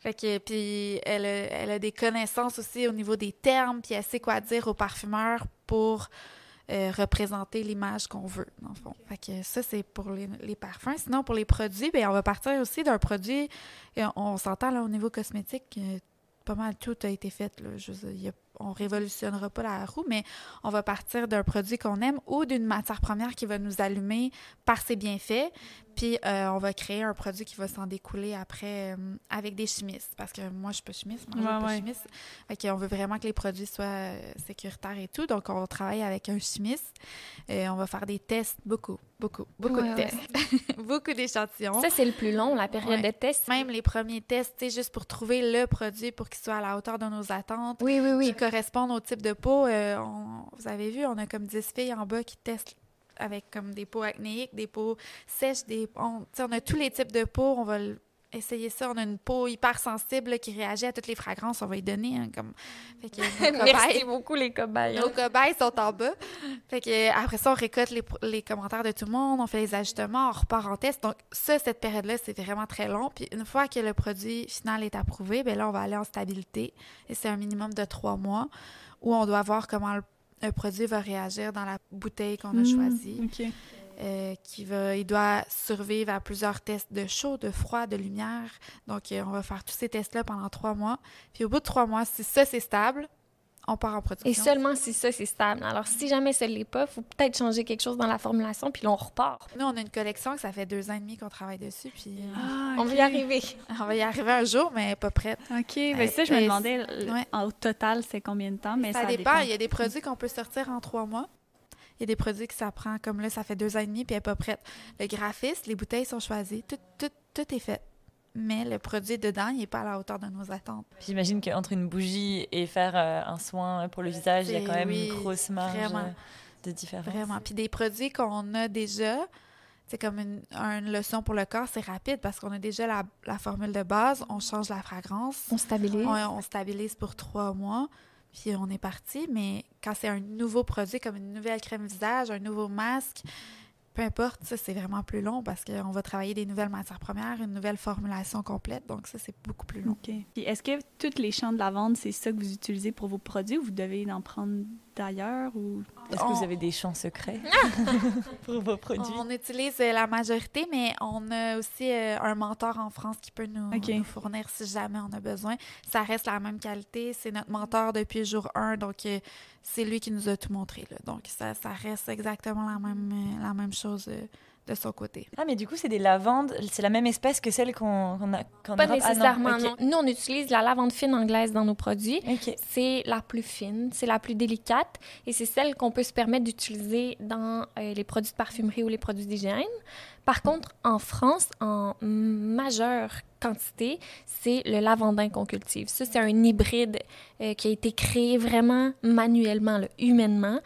Fait que, puis, elle a des connaissances aussi au niveau des termes, puis elle sait quoi dire aux parfumeurs pour représenter l'image qu'on veut, dans le fond. Fait que ça, c'est pour les parfums. Sinon, pour les produits, bien, on va partir aussi d'un produit, on s'entend là au niveau cosmétique, pas mal tout a été fait. Là. On révolutionnera pas la roue, mais on va partir d'un produit qu'on aime ou d'une matière première qui va nous allumer par ses bienfaits. Puis, on va créer un produit qui va s'en découler après avec des chimistes. Parce que moi, je suis pas chimiste, moi, je suis pas chimiste. Fait qu'on veut vraiment que les produits soient sécuritaires et tout. Donc, on va travailler avec un chimiste. On va faire des tests, beaucoup de tests. Beaucoup d'échantillons. Ça, c'est le plus long, la période de test. Même les premiers tests, tu sais, juste pour trouver le produit pour qu'il soit à la hauteur de nos attentes. Oui. Qui correspondent au type de peau. Vous avez vu, on a comme 10 filles en bas qui testent avec comme des peaux acnéiques, des peaux sèches, on a tous les types de peau. On va essayer ça. On a une peau hyper sensible là, qui réagit à toutes les fragrances. On va y donner. Fait que merci beaucoup, les cobayes. Nos cobayes sont en bas. Fait que, après ça, on récolte les commentaires de tout le monde. On fait les ajustements. On repart en test. Donc, cette période-là, c'est vraiment très long. Puis, une fois que le produit final est approuvé, bien là, on va aller en stabilité. Et c'est un minimum de 3 mois où on doit voir comment le produit va réagir dans la bouteille qu'on a choisie. OK. Il doit survivre à plusieurs tests de chaud, de froid, de lumière. Donc, on va faire tous ces tests-là pendant 3 mois. Puis, au bout de 3 mois, si ça, c'est stable, on part en production. Et seulement si ça, c'est stable. Alors, si jamais ça ne l'est pas, il faut peut-être changer quelque chose dans la formulation, puis là, on repart. Nous, on a une collection que ça fait 2 ans et demi qu'on travaille dessus, puis on va y arriver. On va y arriver un jour, mais pas prête. OK. Bien, ça, je me demandais, au total, c'est combien de temps? Mais ça dépend. Il y a des produits qu'on peut sortir en 3 mois. Il y a des produits que ça prend, comme là, ça fait 2 ans et demi, puis elle n'est pas prête. Le graphiste, les bouteilles sont choisies, tout est fait. Mais le produit dedans, il n'est pas à la hauteur de nos attentes. Puis j'imagine qu'entre une bougie et faire un soin pour le visage, il y a quand même une grosse marge de différence. Vraiment. Puis des produits qu'on a déjà, c'est comme une lotion pour le corps, c'est rapide parce qu'on a déjà la formule de base, on change la fragrance. On stabilise. On stabilise pour 3 mois. Puis on est parti, mais quand c'est un nouveau produit, comme une nouvelle crème visage, un nouveau masque, peu importe, ça, c'est vraiment plus long parce qu'on va travailler des nouvelles matières premières, une nouvelle formulation complète. Donc ça, c'est beaucoup plus long. OK. Puis est-ce que tous les champs de lavande, c'est ça que vous utilisez pour vos produits ou vous devez en prendre d'ailleurs? Ou... Est-ce que vous avez des champs secrets pour vos produits? On utilise la majorité, mais on a aussi un mentor en France qui peut nous fournir si jamais on a besoin. Ça reste la même qualité. C'est notre mentor depuis le jour 1, donc c'est lui qui nous a tout montré. Là. Donc ça reste exactement la même chose de son côté. Ah, mais du coup, c'est des lavandes, c'est la même espèce que celle qu'on a Pas nécessairement, non. Nous, on utilise la lavande fine anglaise dans nos produits. Okay. C'est la plus fine, c'est la plus délicate et c'est celle qu'on peut se permettre d'utiliser dans les produits de parfumerie ou les produits d'hygiène Par contre, en France, en majeure quantité, c'est le lavandin qu'on cultive. Ça, c'est un hybride qui a été créé vraiment manuellement, là, humainement,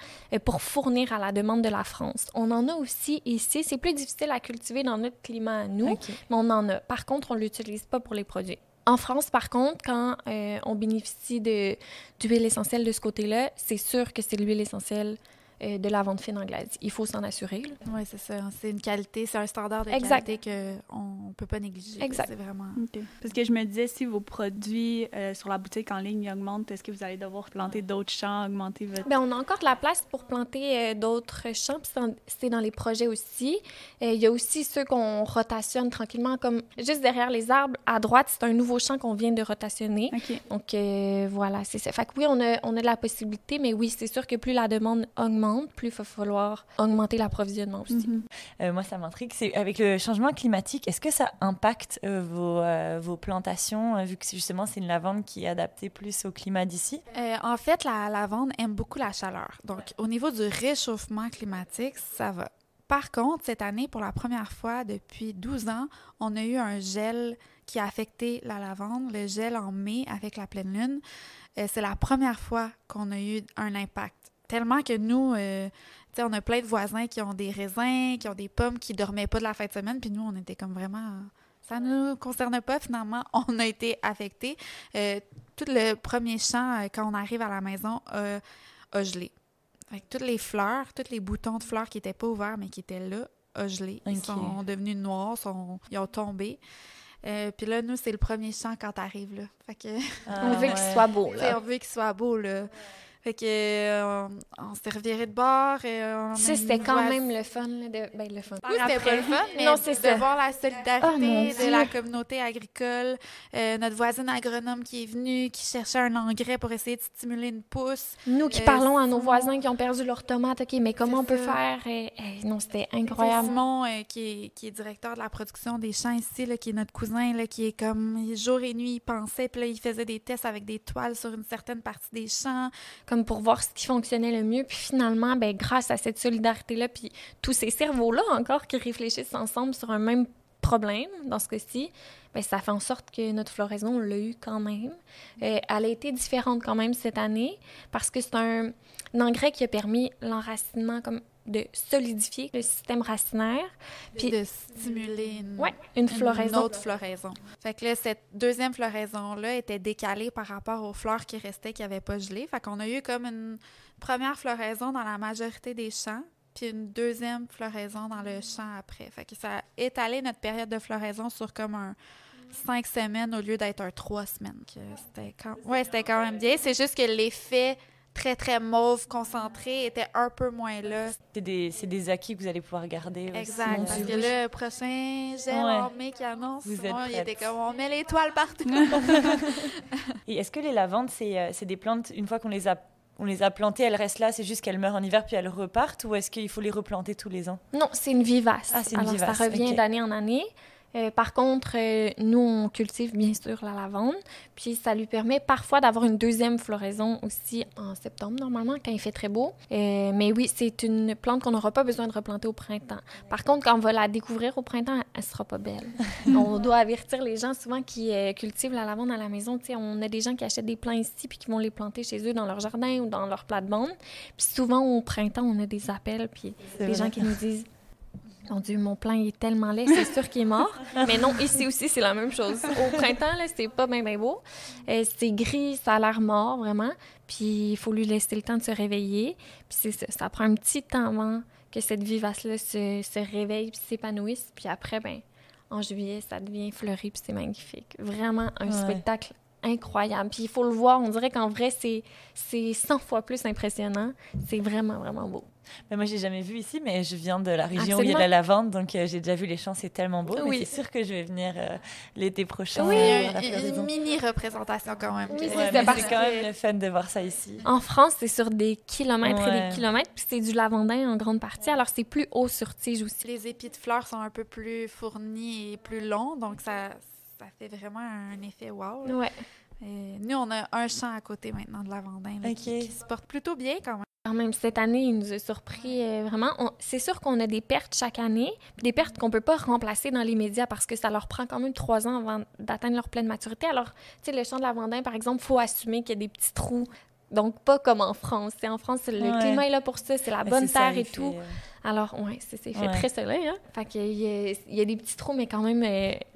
pour fournir à la demande de la France. On en a aussi ici. C'est plus difficile à cultiver dans notre climat à nous, mais on en a. Par contre, on ne l'utilise pas pour les produits. En France, par contre, quand on bénéficie d'huile essentielle de ce côté-là, c'est sûr que c'est l'huile essentielle de lavande fine anglaise. Il faut s'en assurer. Oui, c'est ça. C'est une qualité, c'est un standard de qualité qu'on ne peut pas négliger. Exact. C'est vraiment... Okay. Parce que je me disais, si vos produits sur la boutique en ligne augmentent, est-ce que vous allez devoir planter d'autres champs, augmenter votre... Bien, on a encore de la place pour planter d'autres champs, puis c'est dans les projets aussi. Il y a aussi ceux qu'on rotationne tranquillement, comme juste derrière les arbres, à droite, c'est un nouveau champ qu'on vient de rotationner. Okay. Donc, voilà, c'est ça. Fait que oui, on a de la possibilité, mais oui, c'est sûr que plus la demande augmente, plus il va falloir augmenter l'approvisionnement aussi. Moi, ça m'intrigue. C'est avec le changement climatique, est-ce que ça impacte vos plantations, vu que justement, c'est une lavande qui est adaptée plus au climat d'ici? En fait, la lavande aime beaucoup la chaleur. Donc, au niveau du réchauffement climatique, ça va. Par contre, cette année, pour la première fois depuis 12 ans, on a eu un gel qui a affecté la lavande, le gel en mai avec la pleine lune. C'est la première fois qu'on a eu un impact. Tellement que nous, on a plein de voisins qui ont des raisins, qui ont des pommes, qui ne dormaient pas de la fin de semaine, puis nous, on était comme vraiment... Ça ne nous concerne pas, finalement. On a été affectés. Tout le premier champ, quand on arrive à la maison, a gelé. Fait que toutes les fleurs, tous les boutons de fleurs qui n'étaient pas ouverts, mais qui étaient là, a gelé. Ils sont devenus noirs, ils ont tombé. Puis là, nous, c'est le premier champ quand t'arrives, là. Fait que... on veut qu'il soit beau, là. On veut qu'il soit beau, là. Fait que on s'est reviré de bord. Ça, c'était quand même le fun. Le fun. Oui, c'était pas le fun, mais non, c'est de voir la solidarité de la Dieu. communauté agricole. Notre voisine agronome qui est venue, qui cherchait un engrais pour essayer de stimuler une pousse. Nous qui parlons à nos voisins qui ont perdu leurs tomates, OK, mais comment on peut faire? Non, c'était incroyable. Simon, qui est directeur de la production des champs ici, là, qui est notre cousin, là, qui est comme jour et nuit, il pensait, puis là, il faisait des tests avec des toiles sur une certaine partie des champs. Comme pour voir ce qui fonctionnait le mieux. Puis finalement, ben, grâce à cette solidarité-là, puis tous ces cerveaux-là encore qui réfléchissent ensemble sur un même problème, dans ce cas-ci, ben, ça fait en sorte que notre floraison, on l'a eu quand même. Elle a été différente quand même cette année parce que c'est un engrais qui a permis l'enracinement comme de solidifier le système racinaire. Puis de stimuler une floraison. Une autre floraison. Fait que là, cette deuxième floraison-là était décalée par rapport aux fleurs qui restaient, qui n'avaient pas gelé. Fait qu'on a eu comme une première floraison dans la majorité des champs, puis une deuxième floraison dans le champ après. Fait que ça a étalé notre période de floraison sur comme 5 semaines au lieu d'être 3 semaines. C'était quand même bien. C'est juste que l'effet très, très mauve, concentré, était un peu moins là. C'est des acquis que vous allez pouvoir garder aussi. Exact, parce que là, le prochain gel en mai qui annonce, vous êtes il était comme, on met les toiles partout. Et est-ce que les lavandes, c'est des plantes, une fois qu'on les a plantées, elles restent là, c'est juste qu'elles meurent en hiver puis elles repartent, ou est-ce qu'il faut les replanter tous les ans? Non, c'est une vivace. Ah, c'est une vivace. Ça revient d'année en année. Par contre, nous, on cultive bien sûr la lavande, puis ça lui permet parfois d'avoir une deuxième floraison aussi en septembre, normalement, quand il fait très beau. Mais oui, c'est une plante qu'on n'aura pas besoin de replanter au printemps. Par contre, quand on va la découvrir au printemps, elle sera pas belle. On doit avertir les gens souvent qui cultivent la lavande à la maison. T'sais, on a des gens qui achètent des plants ici puis qui vont les planter chez eux dans leur jardin ou dans leur plate-bande. Puis souvent, au printemps, on a des appels, puis des gens qui nous disent... Mon Dieu, mon plant il est tellement laid, c'est sûr qu'il est mort. Mais non, ici aussi, c'est la même chose. Au printemps, là, c'est pas bien beau. C'est gris, ça a l'air mort, vraiment. Puis il faut lui laisser le temps de se réveiller. Puis c'est ça, ça prend un petit temps avant que cette vivace-là se réveille puis s'épanouisse. Puis après, ben, en juillet, ça devient fleuri puis c'est magnifique. Vraiment un spectacle incroyable. Puis il faut le voir, on dirait qu'en vrai, c'est 100 fois plus impressionnant. C'est vraiment, vraiment beau. Mais moi, j'ai jamais vu ici, mais je viens de la région où il y a de la lavande, donc j'ai déjà vu les champs, c'est tellement beau. Oui. Mais c'est sûr que je vais venir l'été prochain. Oui, une mini-représentation quand même. Oui, c'est quand même le fun de voir ça ici. En France, c'est sur des kilomètres et des kilomètres, puis c'est du lavandin en grande partie, alors c'est plus haut sur tige aussi. Les épis de fleurs sont un peu plus fournis et plus longs, donc ça fait vraiment un effet wow. Ouais. Nous, on a un champ à côté maintenant de lavandin qui se porte plutôt bien quand même. Quand même, cette année, il nous a surpris vraiment. C'est sûr qu'on a des pertes chaque année, des pertes qu'on peut pas remplacer dans les médias parce que ça leur prend quand même 3 ans avant d'atteindre leur pleine maturité. Alors, tu sais, le champ de lavandin, par exemple, il faut assumer qu'il y a des petits trous. Donc, pas comme en France. T'sais, en France, le climat est là pour ça, c'est la bonne terre et tout. Alors, oui, c'est fait très soleil, hein? Fait qu'il y a des petits trous, mais quand même,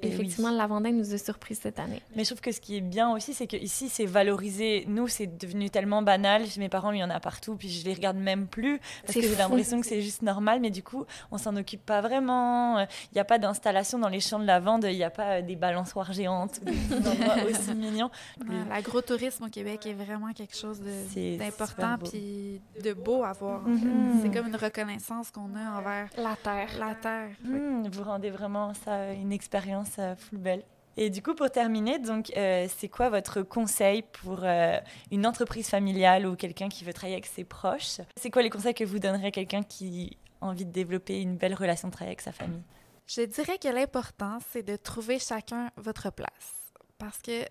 effectivement, le lavandin nous a surpris cette année. Mais je trouve que ce qui est bien aussi, c'est qu'ici, c'est valorisé. Nous, c'est devenu tellement banal. Chez mes parents, il y en a partout, puis je les regarde même plus, parce que j'ai l'impression que c'est juste normal, mais du coup, on s'en occupe pas vraiment. Il n'y a pas d'installation dans les champs de lavande, il n'y a pas des balançoires géantes, des endroits aussi mignons. L'agrotourisme au Québec est vraiment quelque chose d'important, puis de beau à voir. C'est comme une reconnaissance qu'on a envers la terre. Vous rendez vraiment ça une expérience full belle. Et du coup, pour terminer, donc, c'est quoi votre conseil pour une entreprise familiale ou quelqu'un qui veut travailler avec ses proches? C'est quoi les conseils que vous donneriez à quelqu'un qui a envie de développer une belle relation de travail avec sa famille? Je dirais que l'important, c'est de trouver chacun votre place. Parce que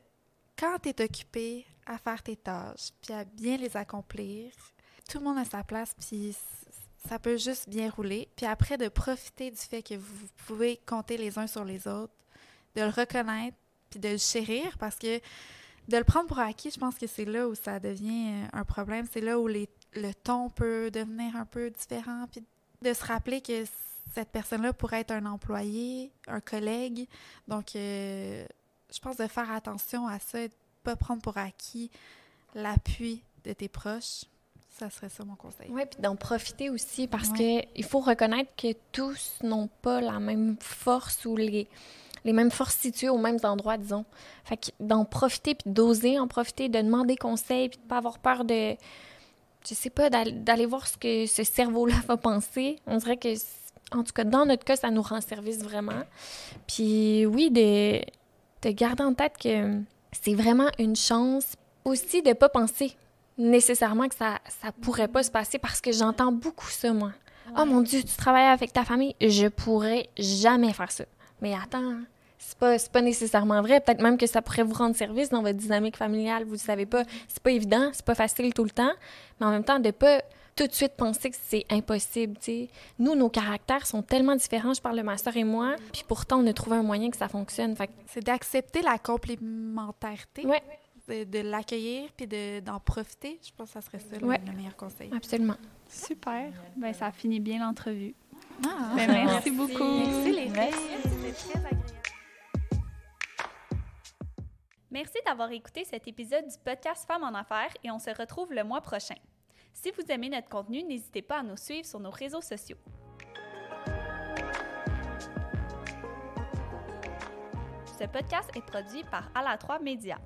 quand tu es occupé à faire tes tâches, puis à bien les accomplir, tout le monde a sa place, puis ça peut juste bien rouler. Puis après, de profiter du fait que vous pouvez compter les uns sur les autres, de le reconnaître, puis de le chérir, parce que de le prendre pour acquis, je pense que c'est là où ça devient un problème. C'est là où le ton peut devenir un peu différent, puis de se rappeler que cette personne-là pourrait être un employé, un collègue. Donc, je pense de faire attention à ça, et de ne pas prendre pour acquis l'appui de tes proches. Ça serait ça mon conseil. Oui, puis d'en profiter aussi parce qu'il faut reconnaître que tous n'ont pas la même force ou les mêmes forces situées aux mêmes endroits, disons. Fait que d'en profiter puis d'oser en profiter, de demander conseil puis de pas avoir peur de, je sais pas, d'aller voir ce que ce cerveau-là va penser. On dirait que, en tout cas, dans notre cas, ça nous rend service vraiment. Puis oui, de garder en tête que c'est vraiment une chance aussi de pas penser nécessairement que ça pourrait pas se passer parce que j'entends beaucoup ça, moi. « Oh mon Dieu, tu travailles avec ta famille, je pourrais jamais faire ça. » Mais attends, c'est pas nécessairement vrai. Peut-être même que ça pourrait vous rendre service dans votre dynamique familiale, vous le savez pas. C'est pas évident, c'est pas facile tout le temps, mais en même temps, de pas tout de suite penser que c'est impossible, tu sais. Nous, nos caractères sont tellement différents, je parle de ma sœur et moi, puis pourtant, on a trouvé un moyen que ça fonctionne. Fait que... C'est d'accepter la complémentarité. Ouais. De l'accueillir puis d'en profiter. Je pense que ça serait ça le meilleur conseil. Absolument. Super. Ben, ça finit bien l'entrevue. Merci. Merci beaucoup. Merci les filles. C'était très agréable. Merci d'avoir écouté cet épisode du podcast Femmes en affaires et on se retrouve le mois prochain. Si vous aimez notre contenu, n'hésitez pas à nous suivre sur nos réseaux sociaux. Ce podcast est produit par À la 3 Média.